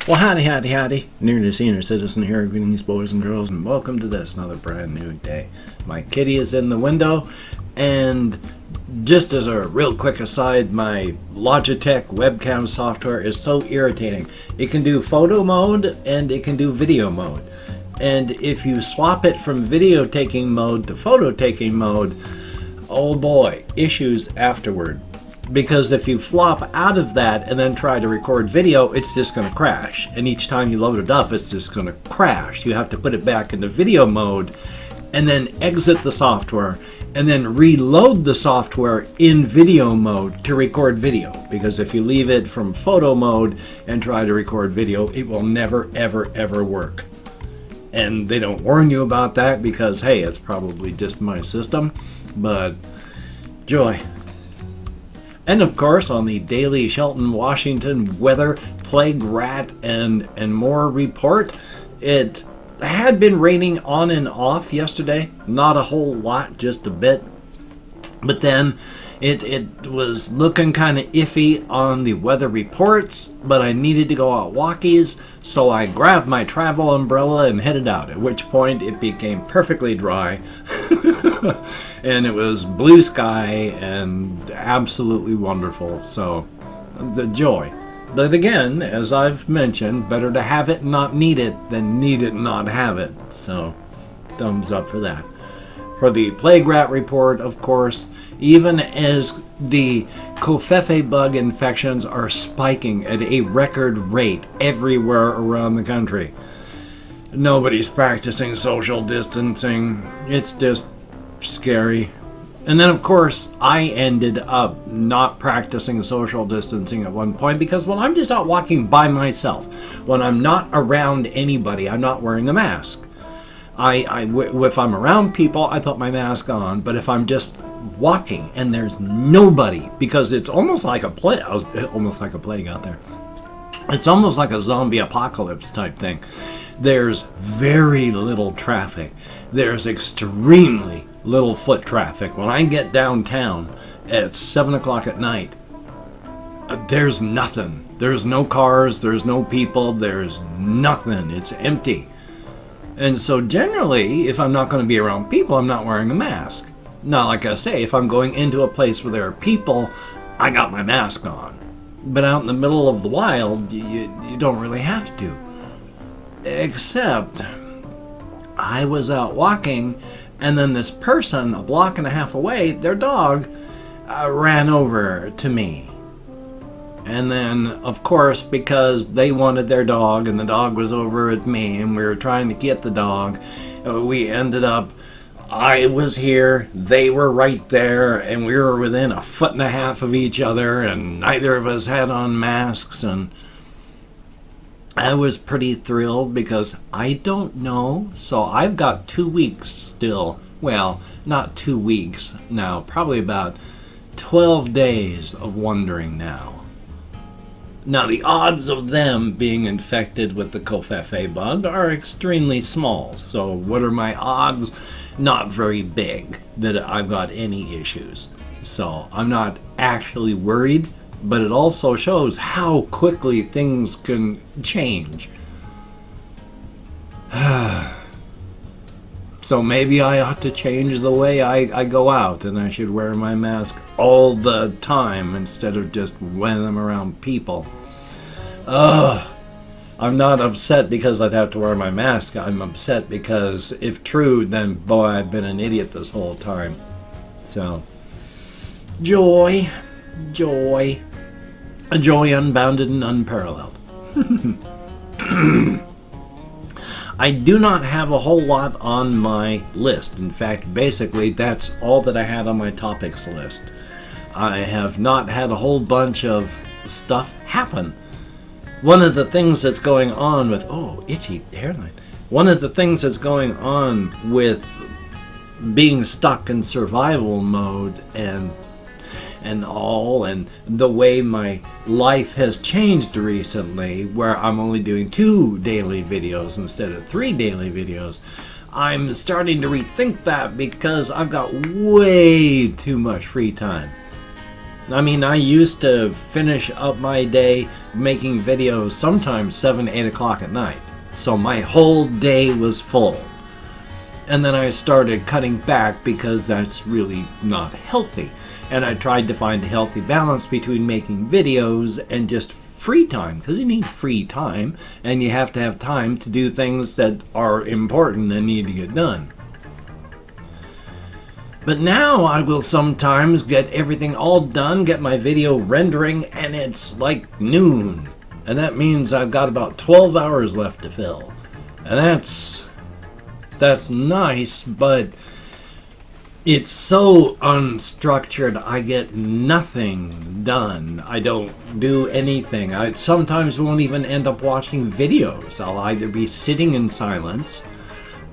Well, howdy. Nearly senior citizen here. Greetings, boys and girls, and welcome to this, another brand new day. My kitty is in the window, and just as a real quick aside, my Logitech webcam software is so irritating. It can do photo mode, and it can do video mode. And if you swap it from video taking mode to photo taking mode, oh boy, issues afterward. Because if you flop out of that and then try to record video, it's just going to crash. And each time you load it up, it's just going to crash. You have to put it back into video mode and then exit the software and then reload the software in video mode to record video. Because if you leave it from photo mode and try to record video, it will never, ever work. And they don't warn you about that because, hey, it's probably just my system. But joy. And of course, on the daily Shelton, Washington weather, plague, rat, and more report, it had been raining on and off yesterday. Not a whole lot, just a bit. But then it was looking kind of iffy on the weather reports, but I needed to go out walkies, so I grabbed my travel umbrella and headed out, at which point it became perfectly dry. And it was blue sky and absolutely wonderful. So the joy. But again, as I've mentioned, better to have it and not need it than need it and not have it. So thumbs up for that. For the plague rat report, of course, even as the covfefe bug infections are spiking at a record rate everywhere around the country, nobody's practicing social distancing. It's just scary. And then, of course, I ended up not practicing social distancing at one point because, well, I'm just out walking by myself. When I'm not around anybody, I'm not wearing a mask. If I'm around people, I put my mask on, but if I'm just walking and there's nobody, because it's almost like a plague out there. It's almost like a zombie apocalypse type thing. There's very little traffic. There's extremely little foot traffic. When I get downtown at 7 o'clock at night, there's nothing. There's no cars, there's no people, there's nothing. It's empty. And so generally, if I'm not going to be around people, I'm not wearing a mask. Now, like I say, if I'm going into a place where there are people, I got my mask on. But out in the middle of the wild, you don't really have to. Except, I was out walking, and then this person, a block and a half away, their dog, ran over to me. And then, of course, because they wanted their dog and the dog was over at me and we were trying to get the dog, we ended up, I was here, they were right there, and we were within 1.5 feet of each other, and neither of us had on masks. And I was pretty thrilled because I don't know. So I've got 2 weeks still. Well, not 2 weeks now, probably about 12 days of wondering now. Now, the odds of them being infected with the covfefe bug are extremely small. So what are my odds? Not very big that I've got any issues. So I'm not actually worried, but it also shows how quickly things can change. So maybe I ought to change the way I go out, and I should wear my mask all the time instead of just when I'm around people. I'm not upset because I'd have to wear my mask. I'm upset because if true, then boy, I've been an idiot this whole time. So, joy. A joy unbounded and unparalleled. I do not have a whole lot on my list. In fact, basically, that's all that I had on my topics list. I have not had a whole bunch of stuff happen. One of the things that's going on with, itchy hairline. One of the things that's going on with being stuck in survival mode and the way my life has changed recently, where I'm only doing 2 daily videos instead of 3 daily videos, I'm starting to rethink that because I've got way too much free time. I mean, I used to finish up my day making videos sometimes 7, 8 o'clock at night. So my whole day was full. And then I started cutting back because that's really not healthy. And I tried to find a healthy balance between making videos and just free time, because you need free time, and you have to have time to do things that are important and need to get done. But now I will sometimes get everything all done, get my video rendering, and it's like noon. And that means I've got about 12 hours left to fill. And that's nice, but it's so unstructured. I get nothing done. I don't do anything. I sometimes won't even end up watching videos. I'll either be sitting in silence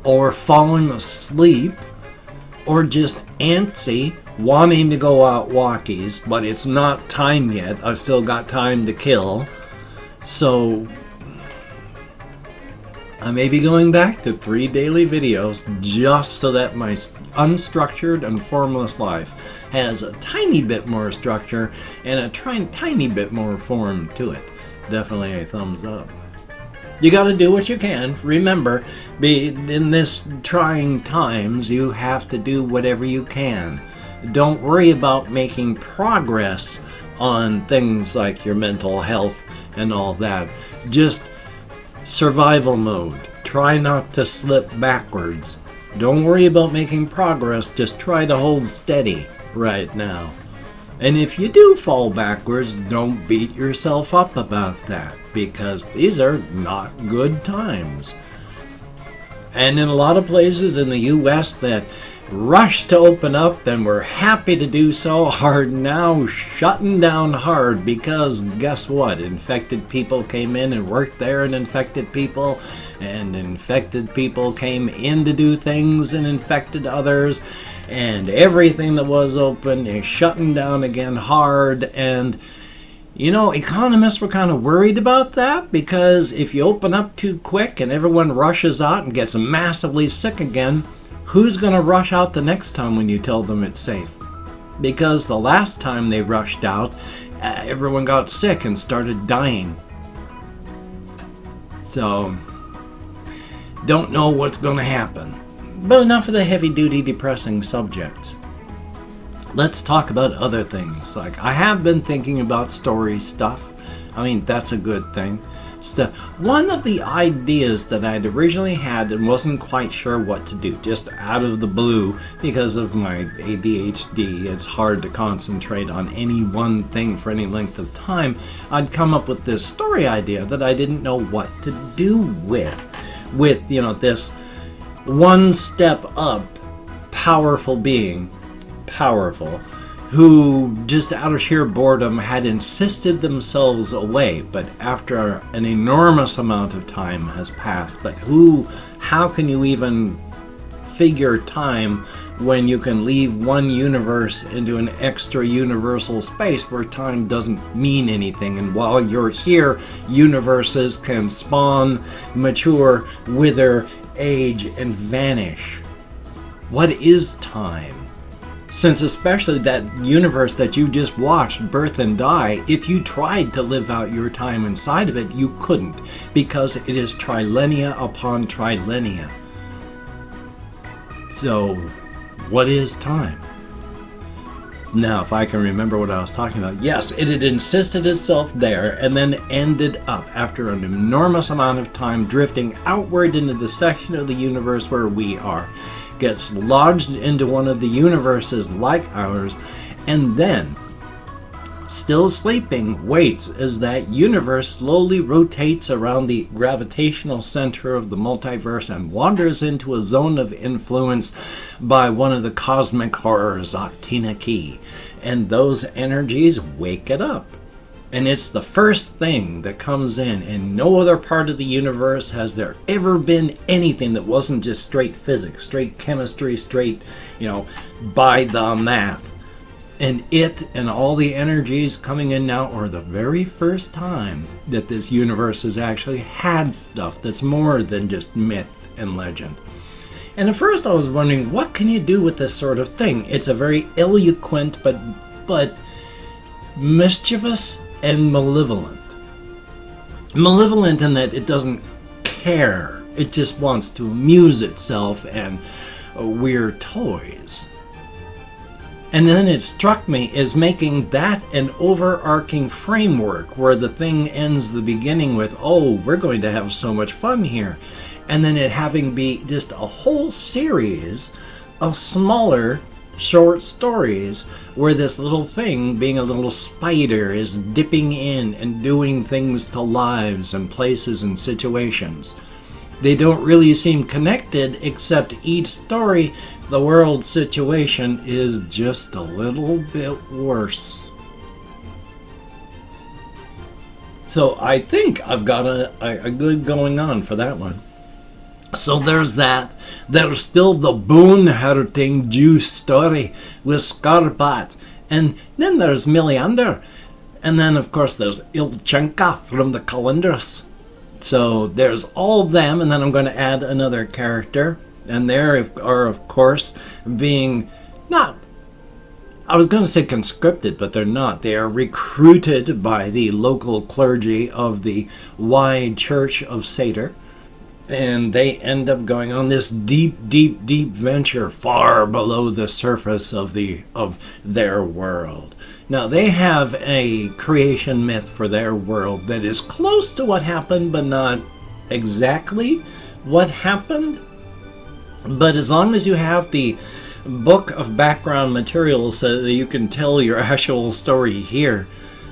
or falling asleep or just antsy, wanting to go out walkies, but it's not time yet. I've still got time to kill. So I may be going back to 3 daily videos just so that my unstructured and formless life has a tiny bit more structure and a tiny bit more form to it. Definitely a thumbs up. You got to do what you can. Remember, in this trying times, you have to do whatever you can. Don't worry about making progress on things like your mental health and all that. Just survival mode. Try not to slip backwards. Don't worry about making progress. Just try to hold steady right now. And if you do fall backwards, don't beat yourself up about that, because these are not good times. And in a lot of places in the US that rushed to open up and were happy to do so are now shutting down hard, because guess what? Infected people came in and worked there and infected people came in to do things and infected others, and everything that was open is shutting down again hard. And you know, economists were kind of worried about that, because if you open up too quick and everyone rushes out and gets massively sick again, who's going to rush out the next time when you tell them it's safe? Because the last time they rushed out, everyone got sick and started dying. So, don't know what's going to happen. But enough of the heavy-duty depressing subjects. Let's talk about other things. Like, I have been thinking about story stuff. I mean, that's a good thing. So, one of the ideas that I'd originally had and wasn't quite sure what to do, just out of the blue, because of my ADHD, it's hard to concentrate on any one thing for any length of time. I'd come up with this story idea that I didn't know what to do with, you know, this one step up, powerful being, who just out of sheer boredom had insisted themselves away, but after an enormous amount of time has passed. But how can you even figure time when you can leave one universe into an extra universal space where time doesn't mean anything? And while you're here, universes can spawn, mature, wither, age, and vanish. What is time? Since especially that universe that you just watched birth and die, if you tried to live out your time inside of it, you couldn't, because it is trilenia upon trilenia. So, what is time? Now, if I can remember what I was talking about, yes, it had insisted itself there and then ended up, after an enormous amount of time, drifting outward into the section of the universe where we are, gets lodged into one of the universes like ours, and then, still sleeping, waits as that universe slowly rotates around the gravitational center of the multiverse and wanders into a zone of influence by one of the cosmic horrors, Octina Key. And those energies wake it up. And it's the first thing that comes in. In no other part of the universe has there ever been anything that wasn't just straight physics, straight chemistry, straight, by the math. And it and all the energies coming in now are the very first time that this universe has actually had stuff that's more than just myth and legend. And at first I was wondering, what can you do with this sort of thing? It's a very eloquent but mischievous and malevolent. Malevolent in that it doesn't care. It just wants to amuse itself and weird toys. And then it struck me as making that an overarching framework where the thing ends the beginning with, oh, we're going to have so much fun here. And then it having be just a whole series of smaller short stories where this little thing, being a little spider, is dipping in and doing things to lives and places and situations. They don't really seem connected, except each story, the world situation is just a little bit worse. So I think I've got a good going on for that one. So there's that. There's still the bone-hurting Jew story with Scarpat. And then there's Miliander. And then, of course, there's Ilchenka from the Calendars. So there's all them, and then I'm going to add another character. And they are, of course, being not, I was going to say conscripted, but they're not. They are recruited by the local clergy of the Wide Church of Seder. And they end up going on this deep, deep, deep venture far below the surface of their world. Now, they have a creation myth for their world that is close to what happened, but not exactly what happened. But as long as you have the book of background material so that you can tell your actual story here.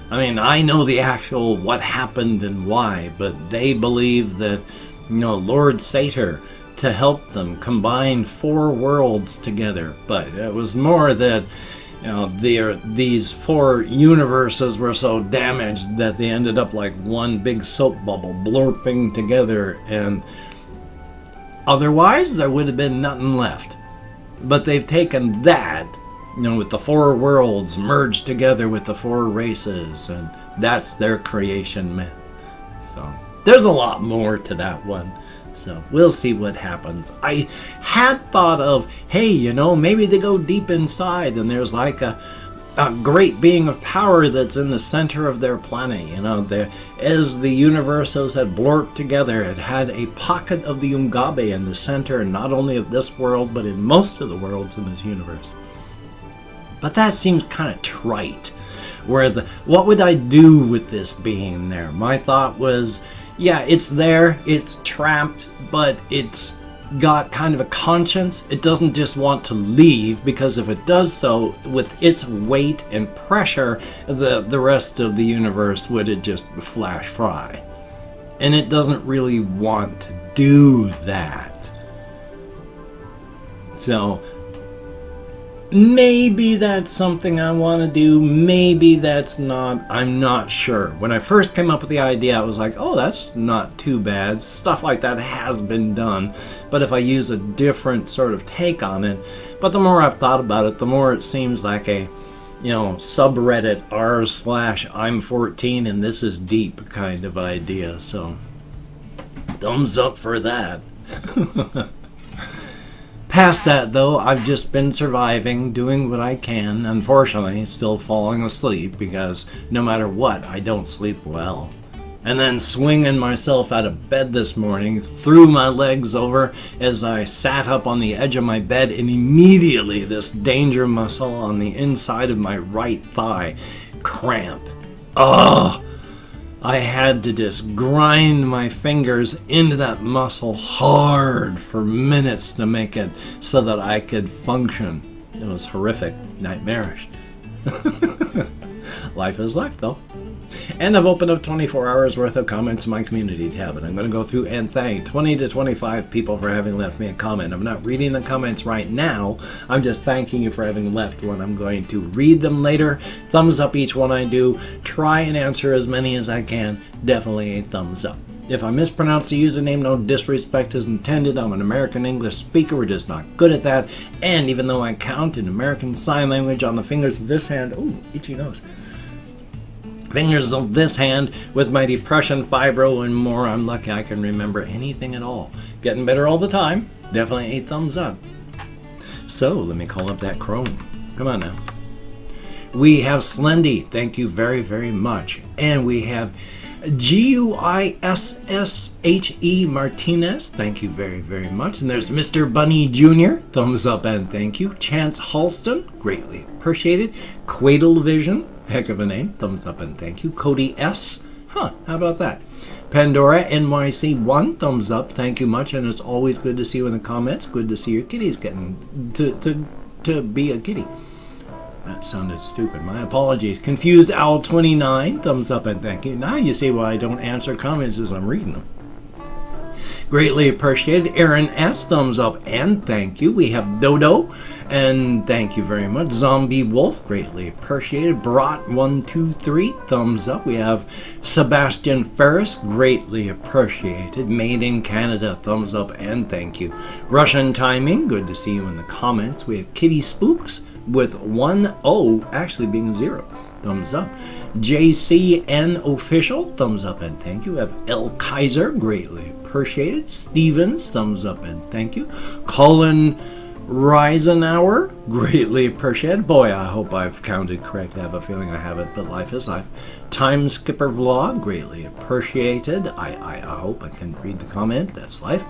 I mean, I know the actual what happened and why, but they believe that, Lord Satyr, to help them combine 4 worlds together. But it was more that, these 4 universes were so damaged that they ended up like one big soap bubble blurping together, and otherwise there would have been nothing left. But they've taken that, with the 4 worlds merged together with the 4 races, and that's their creation myth. So there's a lot more to that one. So we'll see what happens. I had thought of, hey, maybe they go deep inside and there's like a great being of power that's in the center of their planet. As the universes had blurred together, it had a pocket of the Ungabe in the center, not only of this world, but in most of the worlds in this universe. But that seems kind of trite. What would I do with this being there? My thought was, yeah, it's there, it's trapped, but it's got kind of a conscience. It doesn't just want to leave, because if it does so, with its weight and pressure, the rest of the universe would just flash fry. And it doesn't really want to do that. So maybe that's something I want to do, maybe that's not, I'm not sure. When I first came up with the idea, I was like, oh, that's not too bad. Stuff like that has been done, but if I use a different sort of take on it. But the more I've thought about it, the more it seems like a, subreddit r/I'm 14 and this is deep kind of idea. So thumbs up for that. Past that, though, I've just been surviving, doing what I can. Unfortunately, still falling asleep, because no matter what, I don't sleep well. And then swinging myself out of bed this morning, threw my legs over as I sat up on the edge of my bed, and immediately this danger muscle on the inside of my right thigh cramp. Ugh! I had to just grind my fingers into that muscle hard for minutes to make it so that I could function. It was horrific, nightmarish. Life is life, though. And I've opened up 24 hours worth of comments in my community tab, and I'm going to go through and thank 20 to 25 people for having left me a comment. I'm not reading the comments right now. I'm just thanking you for having left one. I'm going to read them later. Thumbs up each one I do. Try and answer as many as I can. Definitely a thumbs up. If I mispronounce the username, no disrespect is intended. I'm an American English speaker. We're just not good at that. And even though I count in American Sign Language on the fingers of this hand, ooh, itchy nose. Fingers of this hand with my depression, fibro, and more, I'm lucky I can remember anything at all. Getting better all the time. Definitely a thumbs up. So, let me call up that Chrome. Come on now. We have Slendy, thank you very, very much. And we have Guisshe Martinez, thank you very, very much. And there's Mr. Bunny Jr., thumbs up and thank you. Chance Halston, greatly appreciated. Quadle Vision, heck of a name, thumbs up and thank you. Cody S., how about that? Pandora NYC1, thumbs up, thank you much. And it's always good to see you in the comments. Good to see your kitties getting to be a kitty. That sounded stupid. My apologies. Confused Owl 29, thumbs up and thank you. Now you see why I don't answer comments as I'm reading them. Greatly appreciated. Aaron S, thumbs up and thank you. We have Dodo, and thank you very much. Zombie Wolf, greatly appreciated. Brat123, thumbs up. We have Sebastian Ferris, greatly appreciated. Made in Canada, thumbs up and thank you. Russian Timing, good to see you in the comments. We have Kitty Spooks with 1 O actually being 0. Thumbs up. JCN Official, thumbs up and thank you. We have L Kaiser, greatly appreciated. Stevens, thumbs up and thank you. Colin Reisenauer, greatly appreciated. Boy, I hope I've counted correctly. I have a feeling I haven't, but life is life. Time Skipper Vlog, greatly appreciated. I hope I can read the comment. That's life.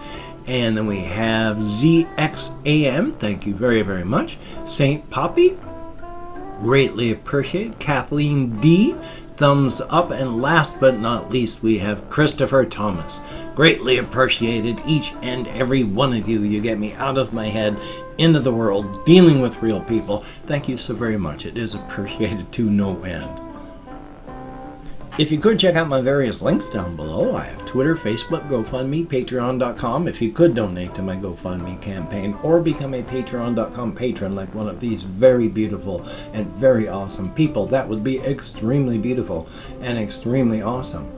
And then we have ZXAM, thank you very, very much. Saint Poppy, greatly appreciated. Kathleen D, thumbs up. And last but not least, we have Christopher Thomas. Greatly appreciated, each and every one of you. You get me out of my head, into the world, dealing with real people. Thank you so very much. It is appreciated to no end. If you could check out my various links down below, I have Twitter, Facebook, GoFundMe, Patreon.com. If you could donate to my GoFundMe campaign or become a Patreon.com patron like one of these very beautiful and very awesome people, that would be extremely beautiful and extremely awesome.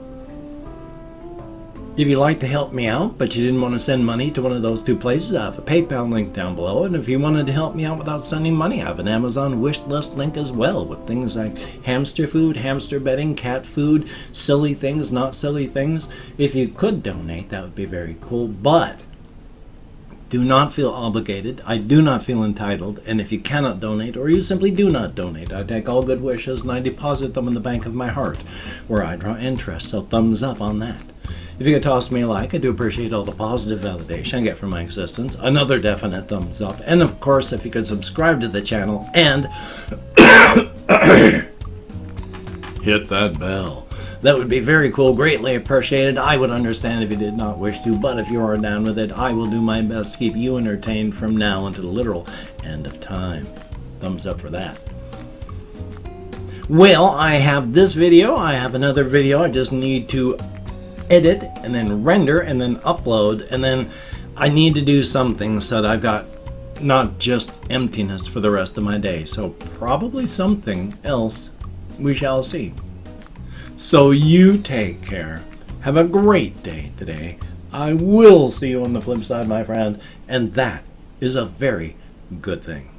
If you'd like to help me out, but you didn't want to send money to one of those two places, I have a PayPal link down below. And if you wanted to help me out without sending money, I have an Amazon wish list link as well, with things like hamster food, hamster bedding, cat food, silly things, not silly things. If you could donate, that would be very cool. But do not feel obligated. I do not feel entitled. And if you cannot donate, or you simply do not donate, I take all good wishes and I deposit them in the bank of my heart, where I draw interest. So thumbs up on that. If you could toss me a like, I do appreciate all the positive validation I get from my existence. Another definite thumbs up. And of course, if you could subscribe to the channel and hit that bell, that would be very cool. Greatly appreciated. I would understand if you did not wish to, but if you are down with it, I will do my best to keep you entertained from now until the literal end of time. Thumbs up for that. Well, I have this video. I have another video. I just need to edit and then render and then upload, and then I need to do something so that I've got not just emptiness for the rest of my day. So probably something else. We shall see. So you take care. Have a great day today. I will see you on the flip side, my friend, and that is a very good thing.